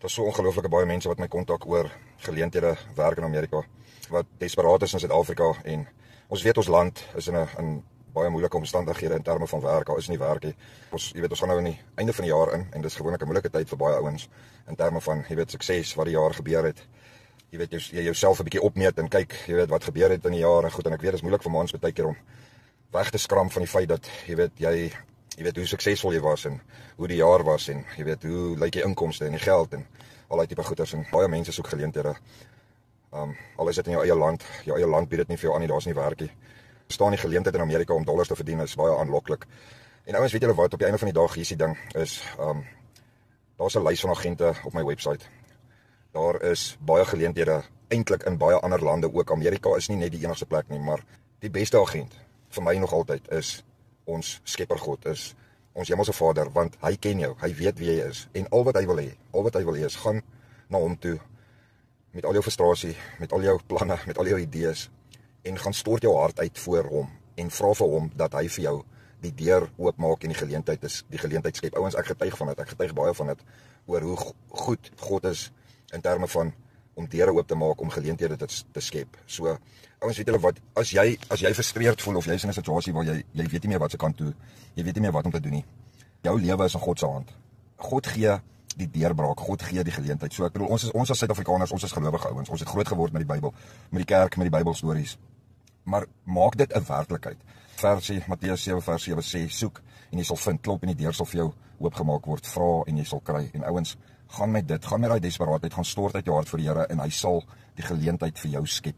Daar's so ongelooflike baie mense wat my kontak oor geleenthede werk in Amerika, wat desperaat is in Suid-Afrika, en ons weet ons land is in baie moeilike omstandighede in terme van werk. Daar is nie werk nie. Ons gaan nou in die einde van die jaar in, en dis gewoonlik 'n moeilike tyd vir baie ouens in terme van, sukses wat die jaar gebeur het. Jy jouself 'n bietjie opmeet en kyk, wat gebeur het in die jaar en goed, en ek weet dit is moeilik vir mans baie keer om weg te skram van die feit dat jy weet hoe suksesvol jy was en hoe die jaar was en hoe lyk jy inkomste en die geld en al daai tipe goeders, en baie mense soek geleenthede. Al is dit in jou eie land bied dit nie vir jou aan nie, daar's nie werk nie. Staan die geleentheid in Amerika om dollars te verdien is baie aanloklik. En ouens, weet julle wat, op die einde van die dag hier is die ding is, daar's 'n lys van agente op my website. Daar is baie geleenthede eintlik in baie ander lande ook. Amerika is nie net die enigste plek nie, maar die beste agent vir my nog altyd is ons Skepper God, is ons Hemelse Vader, want hy ken jou, hy weet wie jy is, en al wat hy wil hê is, gaan na hom toe, met al jou frustrasie, met al jou planne, met al jou idees, en gaan stort jou hart uit voor hom, en vra vir hom, dat hy vir jou die deur oopmaak en die geleentheid skep. Ouens, ek getuig baie van dit, oor hoe goed God is, in terme van, om deure oop te maak, om geleenthede te skep. So, ouens, weet julle wat, as jy frustreerd voel, of jy is in 'n situasie waar jy weet nie meer wat se kant toe, jy weet nie meer wat om te doen nie. Jou lewe is in God se hand. God gee die deurbraak, God gee die geleentheid. So ek bedoel, ons as Suid-Afrikaners, ons is gelowige ouens, ons het groot geword met die Bybel, met die kerk, met die Bybelstories. Maar maak dit 'n werklikheid. Matteus 7 vers 7 sê, soek en jy sal vind, klop en die deur sal vir jou oopgemaak word, vra en jy sal kry. En ouens, gaan met daai desperaatheid, gaan stort uit jou hart vir die Here, en hy sal die geleentheid vir jou skep.